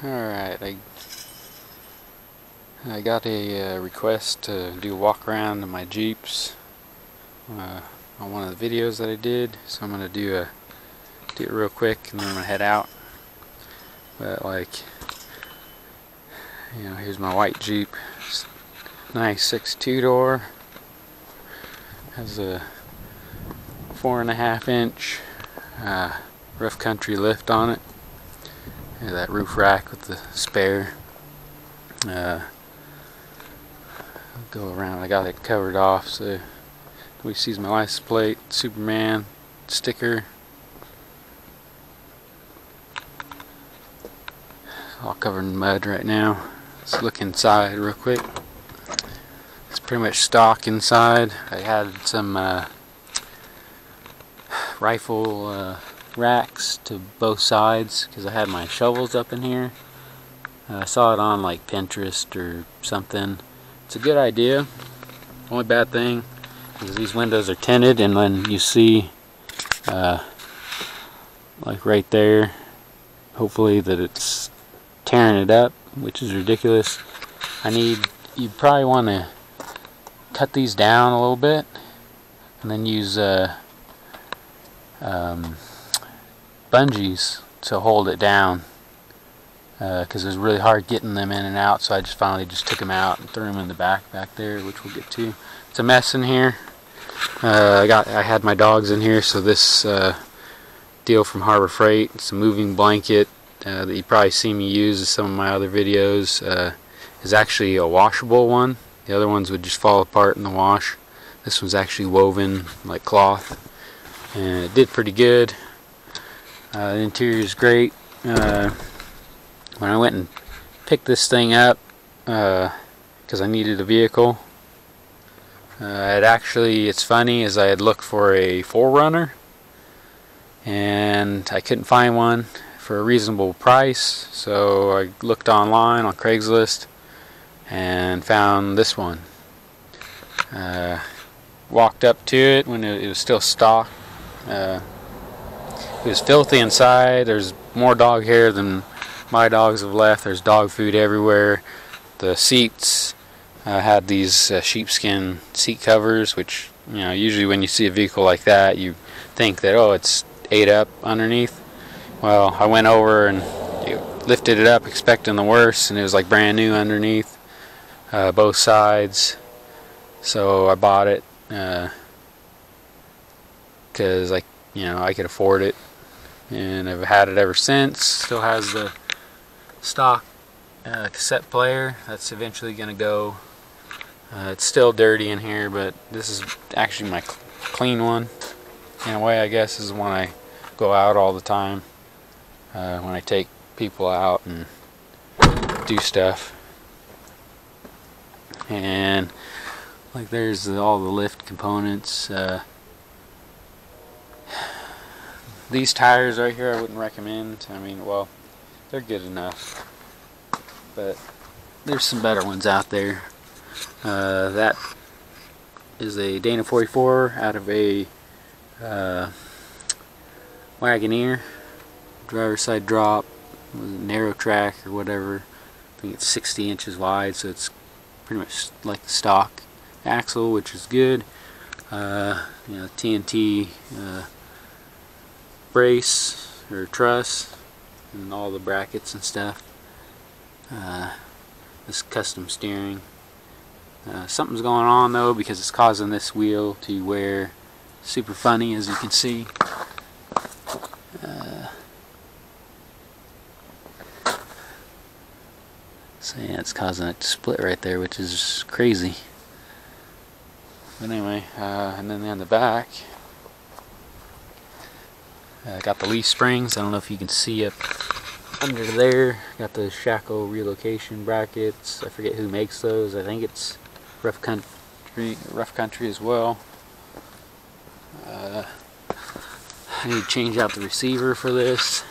Alright, I got a request to do a walk around in my Jeeps on one of the videos that I did, so I'm gonna do it real quick and then I'm gonna head out. But here's my white Jeep. It's nice 6 2-door. Has a 4.5 inch rough country lift on it. That roof rack with the spare. Go around. I got it covered off so nobody sees my license plate. Superman sticker. All covered in mud right now. Let's look inside real quick. It's pretty much stock inside. I had some rifle racks to both sides because I had my shovels up in here. I saw it on like Pinterest or something. It's a good idea. Only bad thing is these windows are tinted, and when you see like right there, hopefully that it's tearing it up, which is ridiculous. You probably want to cut these down a little bit and then use bungees to hold it down, because it was really hard getting them in and out, so I just finally took them out and threw them in the back there, which we'll get to. It's a mess in here. I had my dogs in here, so this deal from Harbor Freight, it's a moving blanket that you probably see me use in some of my other videos, is actually a washable one. The other ones would just fall apart in the wash. This one's actually woven like cloth, and it did pretty good. The interior is great. When I went and picked this thing up, because I needed a vehicle, it's funny, as I had looked for a 4Runner and I couldn't find one for a reasonable price, so I looked online on Craigslist and found this one. Walked up to it when it was still stock. It was filthy inside. There's more dog hair than my dogs have left. There's dog food everywhere. The seats had these sheepskin seat covers, which, usually when you see a vehicle like that, you think that, oh, it's ate up underneath. Well, I went over and lifted it up expecting the worst, and it was like brand new underneath, both sides. So I bought it because I could afford it, and I've had it ever since. Still has the stock cassette player. That's eventually gonna go. It's still dirty in here, but this is actually my clean one in a way. I guess this is the one I go out all the time when I take people out and do stuff. And like there's all the lift components. These tires right here I wouldn't recommend. Well, they're good enough, but there's some better ones out there. That is a Dana 44 out of a Wagoneer, driver's side drop, narrow track or whatever. I think it's 60 inches wide, so it's pretty much like the stock axle, which is good. TNT brace or truss and all the brackets and stuff. This custom steering. Something's going on though, because it's causing this wheel to wear super funny, as you can see. So yeah, it's causing it to split right there, which is crazy. But anyway, and then on the back, got the leaf springs. I don't know if you can see up under there. Got the shackle relocation brackets. I forget who makes those. I think it's Rough Country as well. I need to change out the receiver for this.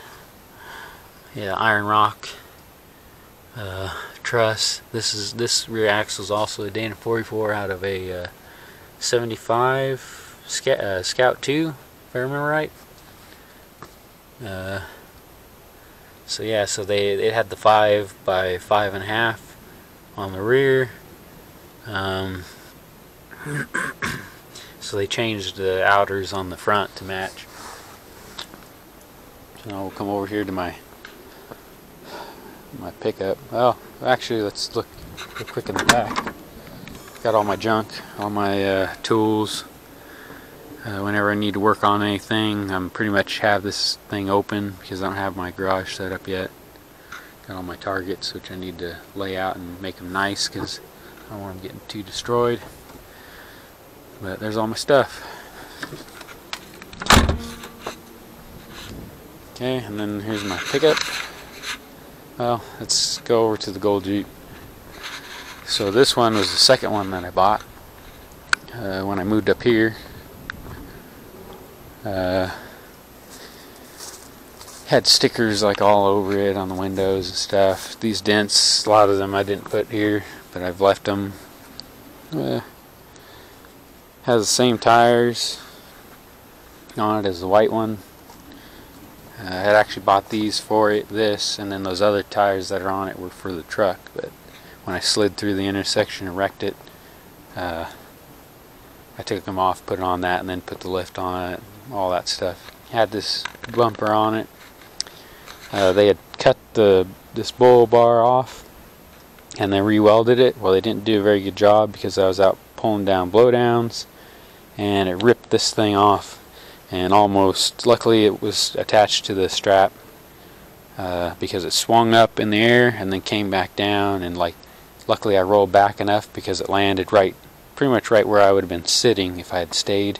Yeah, iron rock truss. This rear axle is also a Dana 44 out of a 75 Scout 2, if I remember right. So yeah, so it had the 5 by 5.5 on the rear. So they changed the outers on the front to match. So now we'll come over here to my pickup. Oh, actually, let's look real quick in the back. Got all my junk, all my tools. Whenever I need to work on anything, I'm pretty much have this thing open because I don't have my garage set up yet. Got all my targets, which I need to lay out and make them nice because I don't want them getting too destroyed. But there's all my stuff. Okay, and then here's my pickup. Well, let's go over to the gold Jeep. So this one was the second one that I bought when I moved up here. Had stickers like all over it on the windows and stuff. These dents, a lot of them I didn't put here, but I've left them. Has the same tires on it as the white one. I had actually bought these for this, and then those other tires that are on it were for the truck, but when I slid through the intersection and wrecked it, I took them off, put it on that, and then put the lift on it, all that stuff. Had this bumper on it. They had cut this bull bar off and they re-welded it. Well, they didn't do a very good job because I was out pulling down blowdowns and it ripped this thing off. And almost, luckily it was attached to the strap because it swung up in the air and then came back down, and luckily I rolled back enough because it landed pretty much right where I would have been sitting if I had stayed,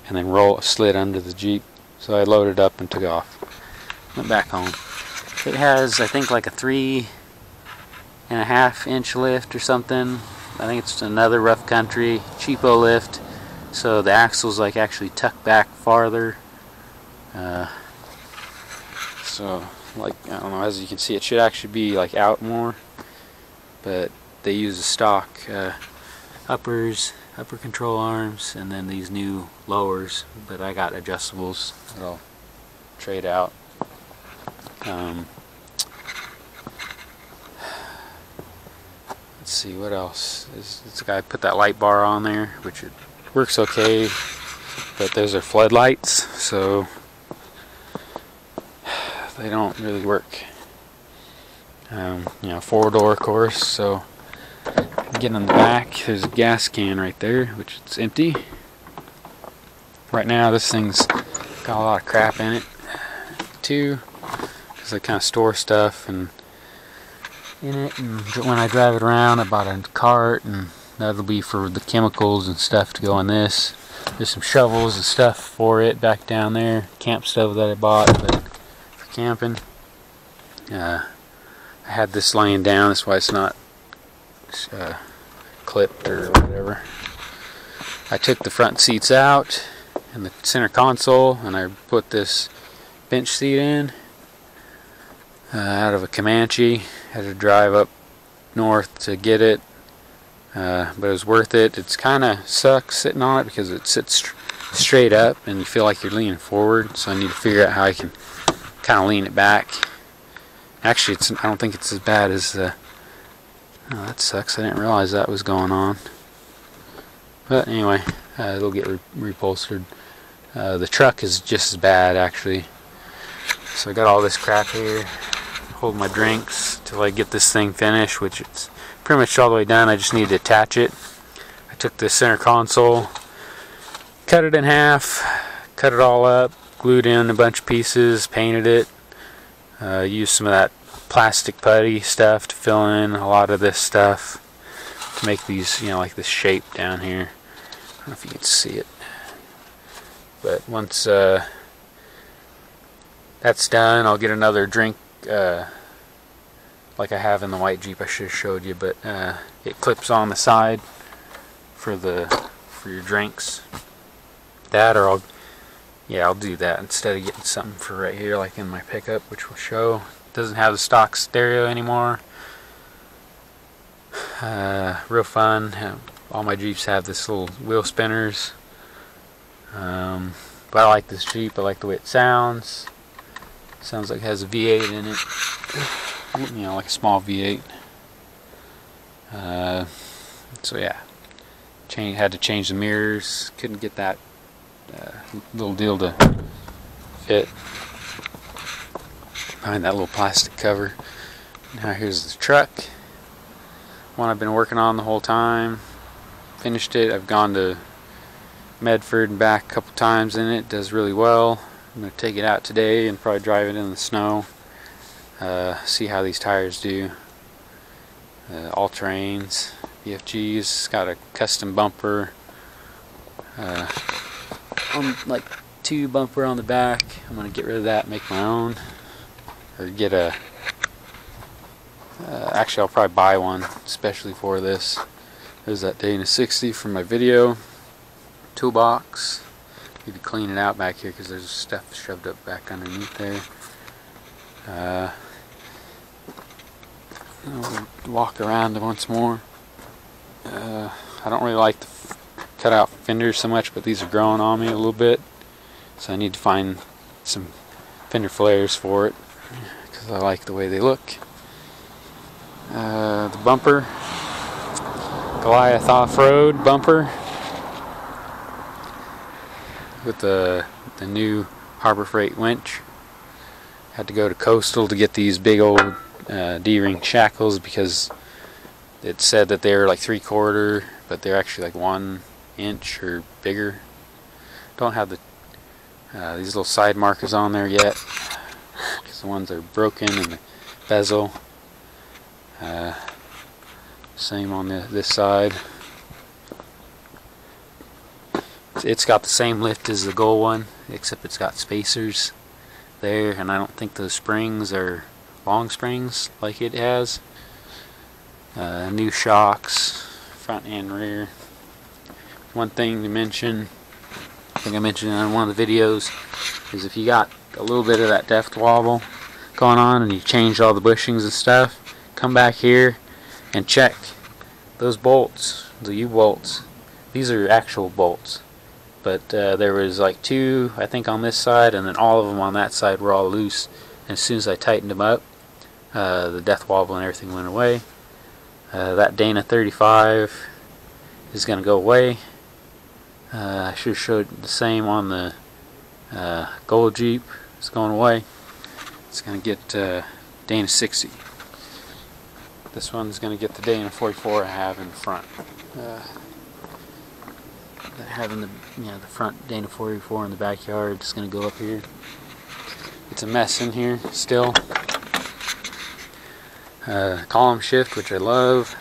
and then slid under the Jeep. So I loaded up and took off. Went back home. It has, I think, like a 3.5 inch lift or something. I think it's another rough country cheapo lift. So the axle's like actually tucked back farther. So like, I don't know, as you can see, it should actually be like out more, but they use a stock upper control arms and then these new lowers, but I got adjustables that I'll trade out. Let's see what else. This guy put that light bar on there, which it works okay, but those are floodlights, so they don't really work. You know, 4-door, of course. So getting in the back, there's a gas can right there, which is empty. Right now, this thing's got a lot of crap in it too, because I kind of store stuff in it. And when I drive it around, I bought a cart, and that'll be for the chemicals and stuff to go in this. There's some shovels and stuff for it back down there. Camp stove that I bought, but for camping. I had this laying down, that's why it's not clipped or whatever. I took the front seats out and the center console, and I put this bench seat in out of a Comanche. Had to drive up north to get it. But it was worth it. It's kind of sucks sitting on it because it sits straight up and you feel like you're leaning forward, so I need to figure out how I can kind of lean it back. Actually, I don't think it's as bad as oh, that sucks. I didn't realize that was going on. But anyway, it'll get repolstered. The truck is just as bad, actually. So I got all this crap here. Hold my drinks till I get this thing finished, which it's pretty much all the way done. I just need to attach it. I took the center console, cut it in half, cut it all up, glued in a bunch of pieces, painted it, used some of that plastic putty stuff to fill in a lot of this stuff to make these, you know, like this shape down here. I don't know if you can see it, but once that's done, I'll get another drink like I have in the white Jeep. I should have showed you, but it clips on the side for your drinks. That, or I'll do that instead of getting something for right here like in my pickup, which will show. It doesn't have the stock stereo anymore. Real fun. All my Jeeps have this little wheel spinners, but I like this Jeep. I like the way it sounds. Sounds like it has a V8 in it. You know, like a small V8. So yeah, had to change the mirrors. Couldn't get that little deal to fit behind that little plastic cover. Now here's the truck. One I've been working on the whole time. Finished it. I've gone to Medford and back a couple times in it. Does really well. I'm going to take it out today and probably drive it in the snow. See how these tires do. All-terrains, BFGs. It's got a custom bumper. Like 2 bumper on the back. I'm going to get rid of that and make my own. Or get a... actually, I'll probably buy one especially for this. There's that Dana 60 from my video. Toolbox. Need to clean it out back here because there's stuff shoved up back underneath there. I'll walk around once more. I don't really like the cut out fenders so much, but these are growing on me a little bit, so I need to find some fender flares for it because I like the way they look. The bumper, Goliath off-road bumper with the new Harbor Freight winch. Had to go to Coastal to get these big old D-ring shackles because it said that they were like 3/4, but they're actually like 1 inch or bigger. Don't have the these little side markers on there yet because the ones are broken and the bezel. Same on this side. It's got the same lift as the Gold one, except it's got spacers there, and I don't think those springs are long springs like it has. New shocks, front and rear. One thing to mention, I think I mentioned in one of the videos, is if you got a little bit of that deft wobble going on and you changed all the bushings and stuff, come back here and check those bolts, the U-bolts. These are actual bolts, but there was like 2 I think on this side, and then all of them on that side were all loose, and as soon as I tightened them up, the death wobble and everything went away. That Dana 35 is going to go away. I should have showed the same on the Gold Jeep. It's going away. It's going to get Dana 60. This one's going to get the Dana 44 I have in the front. Having the front Dana 44 in the backyard, it's going to go up here. It's a mess in here still. Column shift, which I love.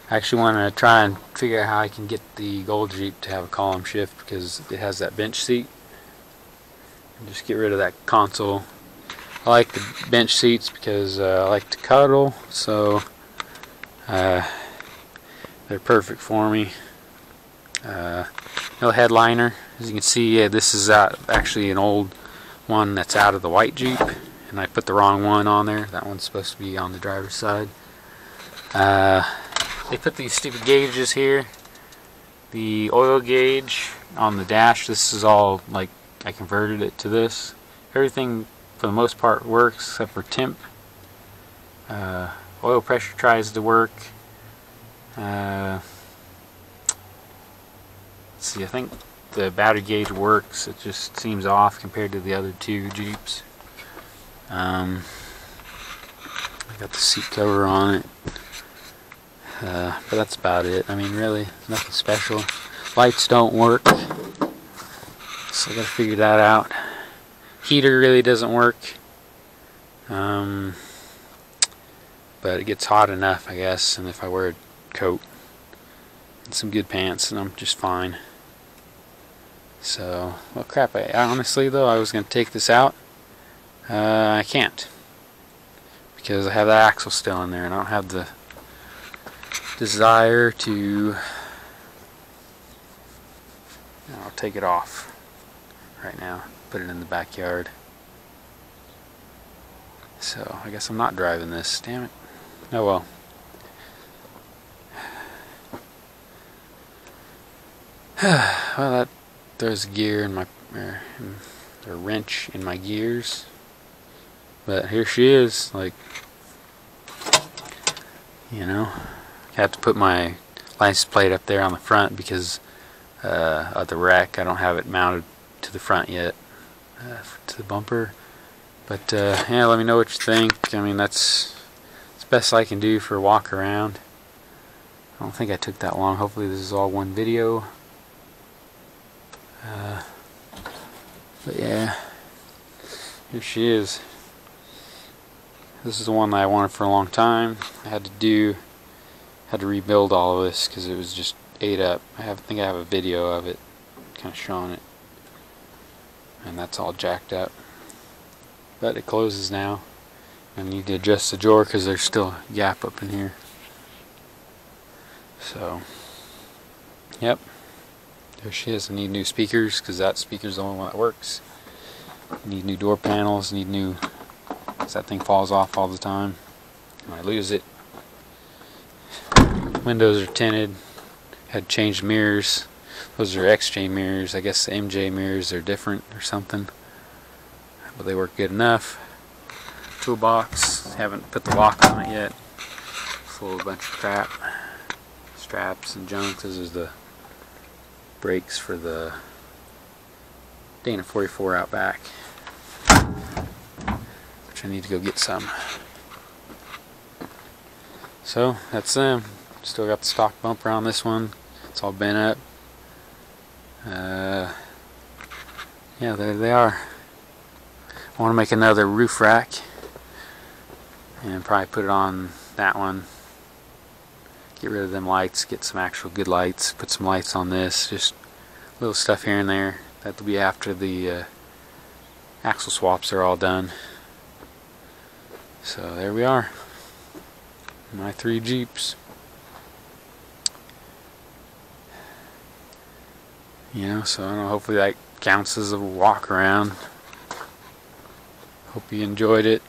I actually want to try and figure out how I can get the Gold Jeep to have a column shift because it has that bench seat. And just get rid of that console. I like the bench seats because I like to cuddle, so they're perfect for me. No headliner. As you can see, this is actually an old one that's out of the white Jeep, and I put the wrong one on there. That one's supposed to be on the driver's side. They put these stupid gauges here. The oil gauge on the dash, this is all like I converted it to this. Everything for the most part works except for temp. Oil pressure tries to work. Let's see, I think the battery gauge works. It just seems off compared to the other 2 Jeeps. I got the seat cover on it. But that's about it. I mean, really, nothing special. Lights don't work, so I gotta figure that out. Heater really doesn't work. But it gets hot enough, I guess, and if I wear a coat and some good pants, and I'm just fine. So, well, crap, honestly though, I was going to take this out. I can't, because I have that axle still in there, and I don't have the desire to... I'll take it off right now, put it in the backyard. So, I guess I'm not driving this, damn it. Oh well. Well, that throws a gear in my, or a wrench in my gears. But here she is. Like, you know, I have to put my license plate up there on the front because of the wreck. I don't have it mounted to the front yet, to the bumper. But yeah, let me know what you think. I mean, that's the best I can do for a walk around. I don't think I took that long. Hopefully this is all one video. But yeah, here she is. This is the one that I wanted for a long time. I had to rebuild all of this because it was just ate up. I think I have a video of it kind of showing it, and that's all jacked up. But it closes now. I need to adjust the drawer because there's still a gap up in here. So, yep, there she is. I need new speakers because that speaker's the only one that works. I need new door panels. Need new, because that thing falls off all the time and I lose it. Windows are tinted. Had changed mirrors. Those are XJ mirrors. I guess the MJ mirrors are different or something, but they work good enough. Toolbox. Haven't put the lock on it yet. Full of a bunch of crap. Straps and junk. This is the brakes for the Dana 44 out back, which I need to go get some. So that's them. Still got the stock bumper on this one. It's all bent up. Yeah, there they are. I want to make another roof rack and probably put it on that one. Get rid of them lights, get some actual good lights, put some lights on this, just little stuff here and there. That'll be after the axle swaps are all done. So there we are. My 3 Jeeps. You know, so I don't know, hopefully that counts as a walk around. Hope you enjoyed it.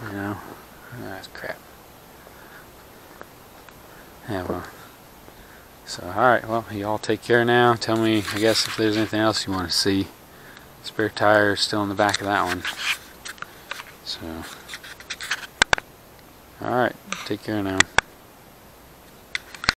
You know, that's crap. Yeah, well. So, alright, well, you all take care now. Tell me, I guess, if there's anything else you want to see. Spare tire is still in the back of that one. So, alright, take care now.